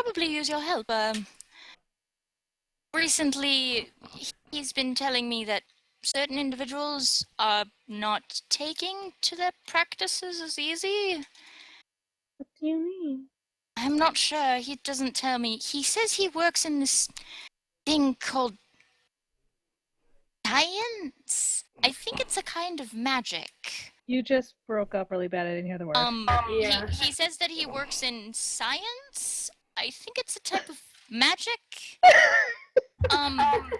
probably use your help. Recently, he's been telling me that certain individuals are not taking to their practices as easy. What do you mean? I'm not sure. He doesn't tell me. He says he works in this thing called science. I think it's a kind of magic. You just broke up really bad. I didn't hear the word. Yeah. He says that he works in science. I think it's a type of magic.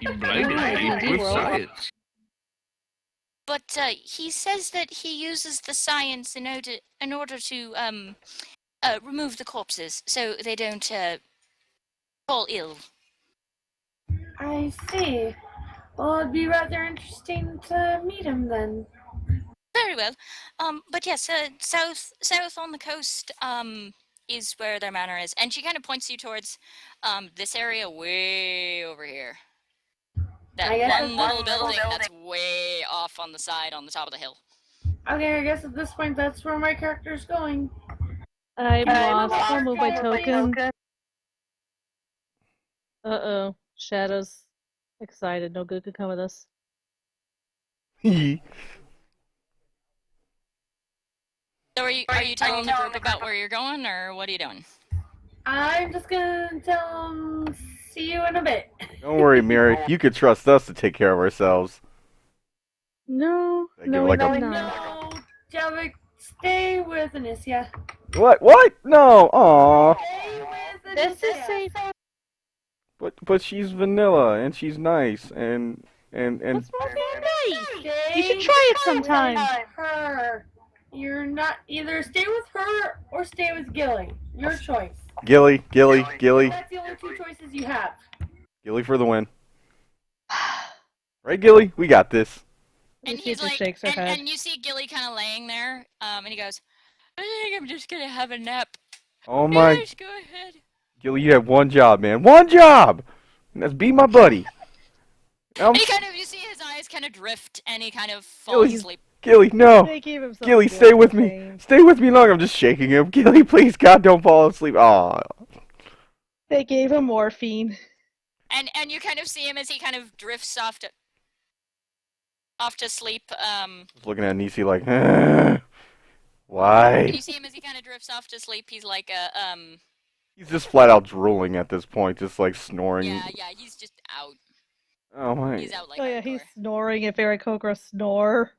He blinded people with science. But he says that he uses the science in order to remove the corpses so they don't fall ill. I see. Well, it'd be rather interesting to meet him then. Very well. But yes, south on the coast is where their manor is, and she kind of points you towards this area way over here. That one little building that's way off on the side, on the top of the hill. Okay, I guess at this point that's where my character's going. I'm lost. I'll move my token. Uh-oh. Shadow's excited. No good could come with us. So are you telling the group about where you're going, or what are you doing? I'm just gonna tell him, see you in a bit. Don't worry, Mary. You can trust us to take care of ourselves. No, I give no, like no, a- no. No, Javik, stay with Anicia. What? No. Aw. Stay with This is Anicia. safe. But she's vanilla and she's nice and What's wrong with nice? Stay You should try it with sometime. her. You're not either stay with her or stay with Gilly. Your choice. Gilly. That's the only two choices you have. Gilly for the win. Right, Gilly? We got this. And Lucy he's just like, shakes her head. and you see Gilly kind of laying there, and he goes, I think I'm just gonna have a nap. Oh my. Yes, go ahead. Gilly, you have one job, man. One job! And that's be my buddy. And he kind of, you see his eyes kind of drift, and he kind of falls Gilly. asleep. Gilly, no. They gave him some Gilly, good stay with me. pain. Stay with me long. I'm just shaking him. Gilly, please, God, don't fall asleep. Aw. They gave him morphine. And you kind of see him as he kind of drifts off to sleep. Looking at Nisi like, why? You see him as he kind of drifts off to sleep. He's like He's just flat out drooling at this point, just like snoring. yeah, he's just out. Oh my. He's out like Oh yeah, hardcore. he's snoring if Eric Kokra snore.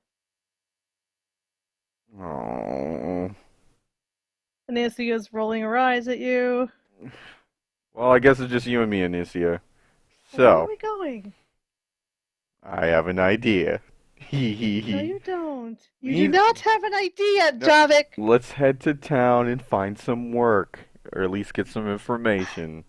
Oh. Anisia's rolling her eyes at you. Well, I guess it's just you and me, Anicia. Where are So, we going? I have an idea. Hee hee No, hee. you don't. You We- do not have an idea, No. Javik. Let's head to town and find some work, or at least get some information.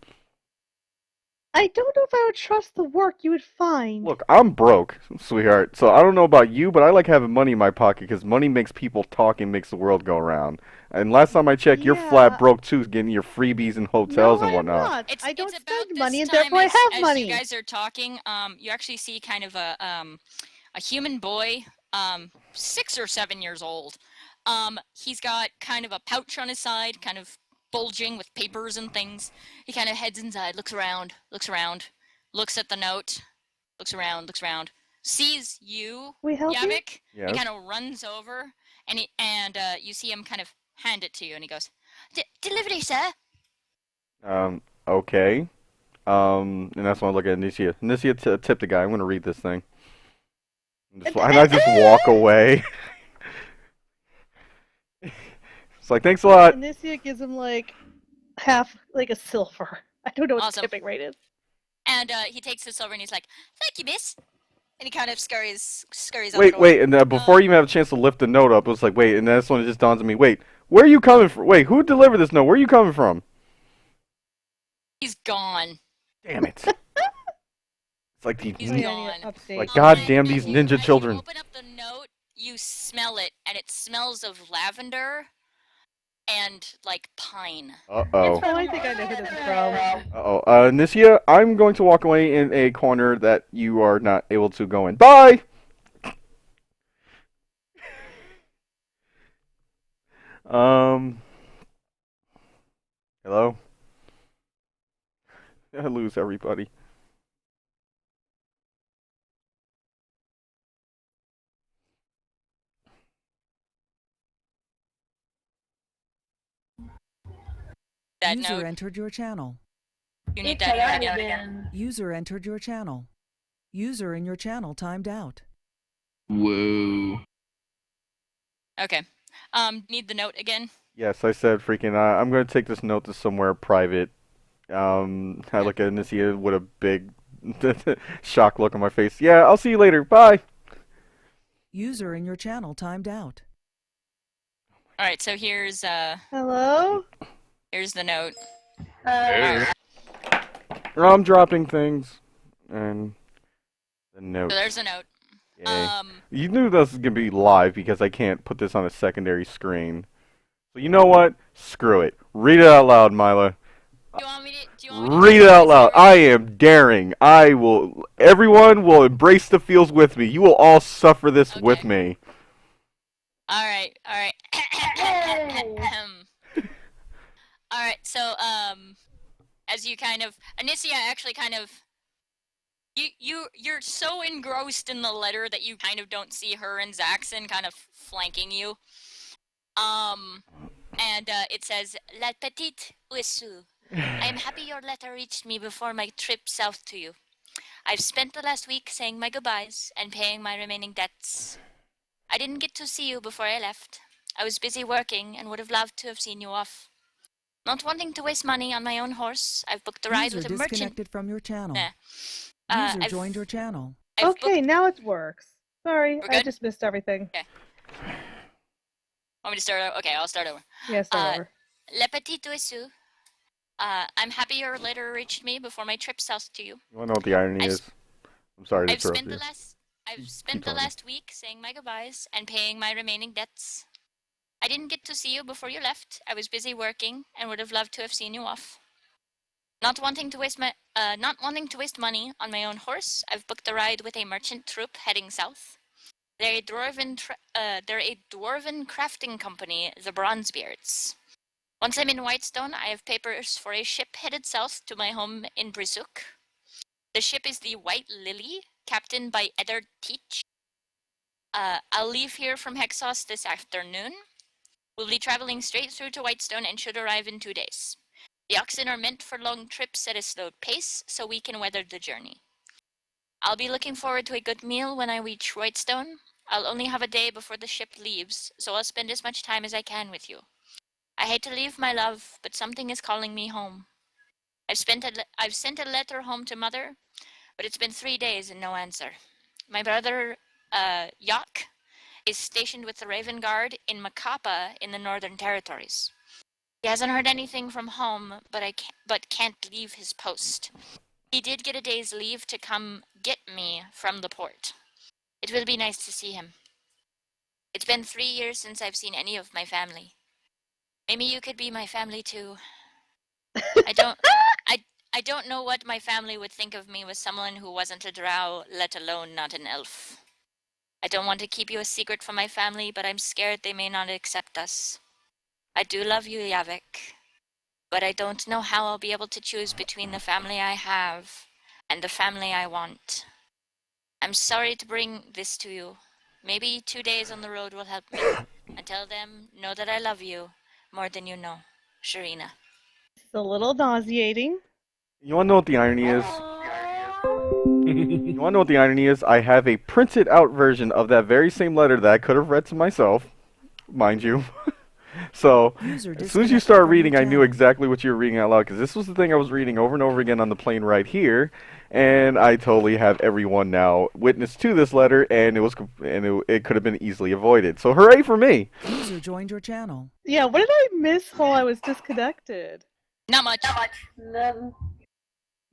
I don't know if I would trust the work you would find. Look, I'm broke, sweetheart, so I don't know about you, but I like having money in my pocket because money makes people talk and makes the world go round. And last time I checked, you're Yeah. flat broke too, getting your freebies in hotels no, and whatnot. I'm not. I don't It's about spend this money, and time therefore I as have money. you guys are talking, you actually see kind of a human boy, 6 or 7 years old. He's got kind of a pouch on his side, kind of bulging with papers and things. He kind of heads inside, looks around, looks at the note, looks around, sees you, We help you? Yavik. Yes. He kind of runs over, and you see him kind of hand it to you, and he goes, "Delivery, sir." Okay. And that's when I look at Anicia. Anicia, tip the guy. I'm gonna read this thing. And I just walk away. It's like, thanks a lot. Anicia gives him like half, like a silver. I don't know what Awesome. the tipping rate is. And he takes this over and he's like, "Thank you, miss." And he kind of scurries out the door. Wait, and before you even have a chance to lift the note up, it was like, wait, and that's when it just dawns on me, wait, where are you coming from? Wait, who delivered this note? Where are you coming from? He's gone. Damn it. It's like He's Oh, yeah, I gone. need to update. Like, Um, goddamn and these you- ninja as children. You open up the note, you smell it, and it smells of lavender and like pine. Uh-oh. Oh, I think I know who this is from. Uh-oh. Nicia, I'm going to walk away in a corner that you are not able to go in. Bye! Hello? I lose everybody. That User note. entered your channel. You It need cut that out note again. User entered your channel. User in your channel timed out. Whoa. Okay. Need the note again? Yes, I said freaking. I'm gonna take this note to somewhere private. I look at Anicia with a big shock look on my face. Yeah, I'll see you later. Bye. User in your channel timed out. All right. So here's Hello? here's the note. Hey. I'm dropping things, and the note. So there's a note. Yay. You knew this was gonna be live because I can't put this on a secondary screen. So you know what? Screw it. Read it out loud, Myla. Do you want me to Read it out loud. Zero? I am daring. I will. Everyone will embrace the feels with me. You will all suffer this with Okay. me. All right. All right. Yay. All right. So as you kind of Anicia actually kind of you're so engrossed in the letter that you kind of don't see her and Zaxxon kind of flanking you. And it says, La petite oiseau. I am happy your letter reached me before my trip south to you. I've spent the last week saying my goodbyes and paying my remaining debts. I didn't get to see you before I left. I was busy working and would have loved to have seen you off. Not wanting to waste money on my own horse, I've booked a ride User with a merchant. disconnected from your channel. Nah. User joined your channel. Okay, now it works. Sorry, We're I good? just missed everything. Want me to start over? Okay, I'll start over. Yeah, start over. Le petit oiseau. I'm happy your letter reached me before my trip south to you. You wanna know what the irony is? I'm sorry to I've interrupt spent you. the last week saying my goodbyes and paying my remaining debts. I didn't get to see you before you left. I was busy working and would have loved to have seen you off. Not wanting to waste money on my own horse, I've booked a ride with a merchant troupe heading south. They're a dwarven crafting company, the Bronzebeards. Once I'm in Whitestone, I have papers for a ship headed south to my home in Brisuk. The ship is the White Lily, captained by Eddard Teach. I'll leave here from Hexos this afternoon. We'll be traveling straight through to Whitestone and should arrive in 2 days. The oxen are meant for long trips at a slow pace, so we can weather the journey. I'll be looking forward to a good meal when I reach Whitestone. I'll only have a day before the ship leaves, so I'll spend as much time as I can with you. I hate to leave, my love, but something is calling me home. I've sent a letter home to Mother, but it's been 3 days and no answer. My brother, Yak, is stationed with the Raven Guard in Macapa in the Northern Territories. He hasn't heard anything from home, but can't leave his post. He did get a day's leave to come get me from the port. It will be nice to see him. It's been 3 years since I've seen any of my family. Maybe you could be my family too. I don't know what my family would think of me with someone who wasn't a drow, let alone not an elf. I don't want to keep you a secret from my family, but I'm scared they may not accept us. I do love you, Yavik, but I don't know how I'll be able to choose between the family I have and the family I want. I'm sorry to bring this to you. Maybe 2 days on the road will help me. Until then, know that I love you more than you know. Sharina. It's a little nauseating. You wanna know what the irony is? You wanna know what the irony is? I have a printed out version of that very same letter that I could have read to myself, mind you. So, as soon as you started reading, I knew exactly what you were reading out loud, because this was the thing I was reading over and over again on the plane right here, and I totally have everyone now witness to this letter, and it could have been easily avoided. So, hooray for me! User joined your channel. Yeah, what did I miss while I was disconnected? Not much. None.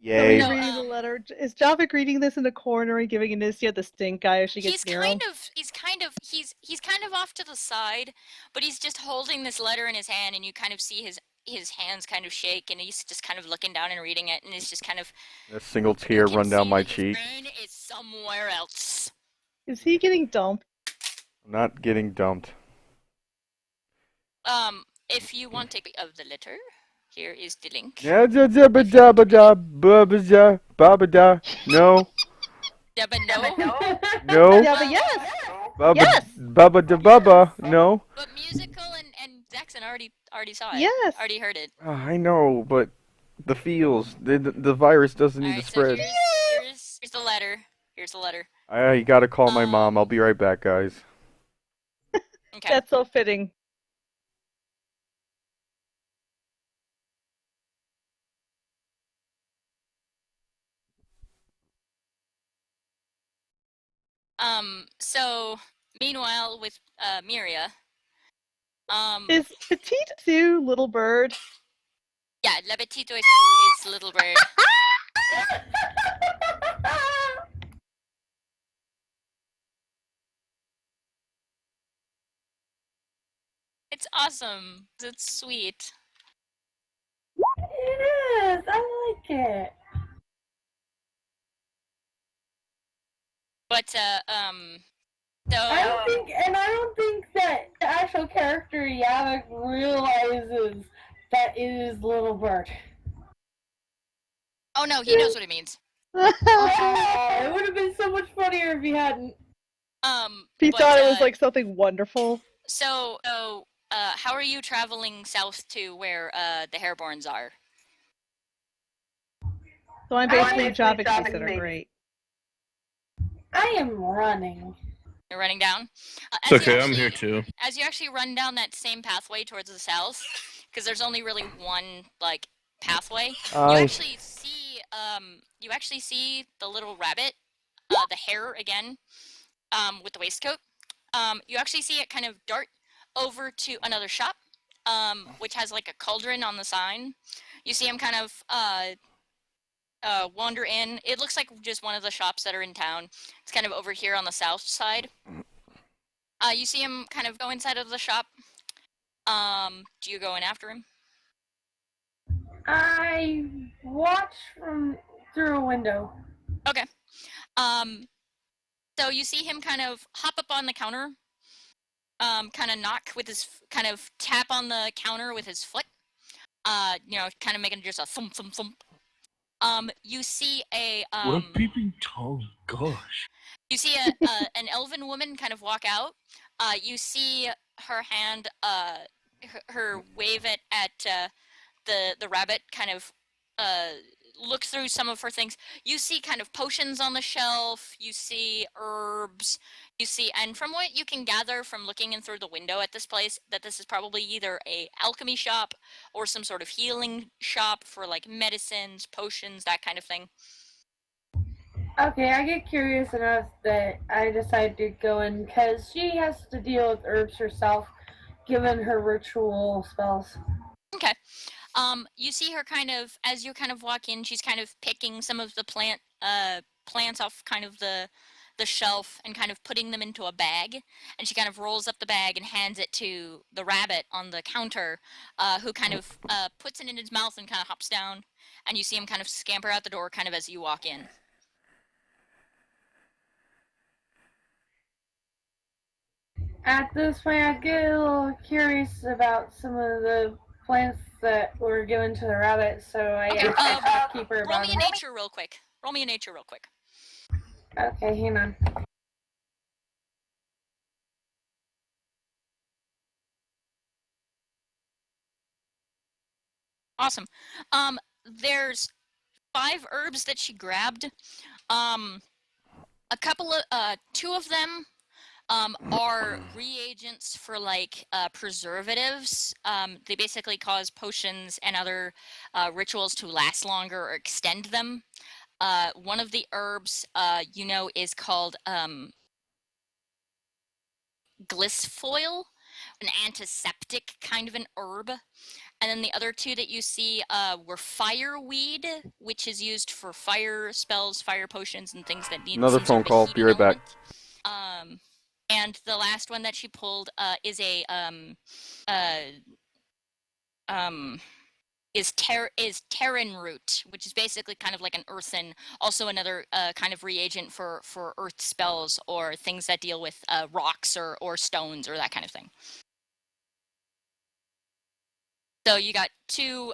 Yay. So reading the letter. Is Javik reading this in the corner and giving Anicia the stink eye if she gets near him? He's kind of off to the side, but he's just holding this letter in his hand, and you kind of see his hands kind of shake, and he's just kind of looking down and reading it, and it's just kind of A single tear run down my cheek. His brain is somewhere else. Is he getting dumped? I'm not getting dumped. If you want a copy of the letter, Here is the link. Ja, ja, ja, ba, ja, ba, ja, ba, ba, ja, ba, ba, ja. No. Yeah, but no. No. Yeah, but yes. Baba, Yes. Baba da Baba. No. But musical and Jackson already saw it. Yes. Already heard it. I know, but the feels, the virus doesn't need to Alright, so spread. here's the letter. Here's the letter. I gotta call my mom. I'll be right back, guys. Okay. That's so fitting. So meanwhile with Miria, Is Petite Sue Little Bird? yeah, La Petite is Little Bird. It's awesome. It's sweet. It is. I like it. But I so don't think that the actual character Yavik realizes that it is Little Bird. oh no, he knows what it means. It would have been so much funnier if he hadn't. He But, thought it was like something wonderful. So how are you traveling south to where the Hairborns are? So I'm basically job babysitter. Great. I am running. You're running down. It's okay, I'm here too. As you actually run down that same pathway towards the south, because there's only really one like pathway, you actually see the little rabbit, the hare again, with the waistcoat. You actually see it kind of dart over to another shop, which has like a cauldron on the sign. You see him kind of wander in. It looks like just one of the shops that are in town. It's kind of over here on the south side. You see him kind of go inside of the shop. Do you go in after him? I watch from through a window. Okay. So you see him kind of hop up on the counter, kind of knock with his, kind of tap on the counter with his foot. Kind of making just a thump, thump, thump. You see a What a peeping Tom, gosh. You see an elven woman kind of walk out. You see her hand, her wave it at the rabbit, kind of look through some of her things. You see kind of potions on the shelf. You see herbs. You see, and from what you can gather from looking in through the window at this place, that this is probably either a alchemy shop or some sort of healing shop for like medicines, potions, that kind of thing. Okay, I get curious enough that I decide to go in because she has to deal with herbs herself, given her ritual spells. Okay. You see her kind of, as you kind of walk in, she's kind of picking some of the plants off kind of the shelf and kind of putting them into a bag, and she kind of rolls up the bag and hands it to the rabbit on the counter, who kind of puts it in his mouth and kind of hops down, and you see him kind of scamper out the door kind of as you walk in. At this point, I get a little curious about some of the plants that were given to the rabbit, so I Okay, asked the shopkeeper roll about me a nature real quick. Roll me a nature real quick. Okay, hang on. Awesome. There's 5 herbs that she grabbed. A couple of, 2 of them are reagents for like preservatives. They basically cause potions and other rituals to last longer or extend them. One of the herbs, is called glycefoil, an antiseptic kind of an herb. And then the other 2 that you see were fireweed, which is used for fire spells, fire potions, and things that need Another some phone sort of call. heating Be right back. element. And the last one that she pulled is terran root, which is basically kind of like an earthen, also another kind of reagent for earth spells or things that deal with rocks or stones or that kind of thing. So you got 2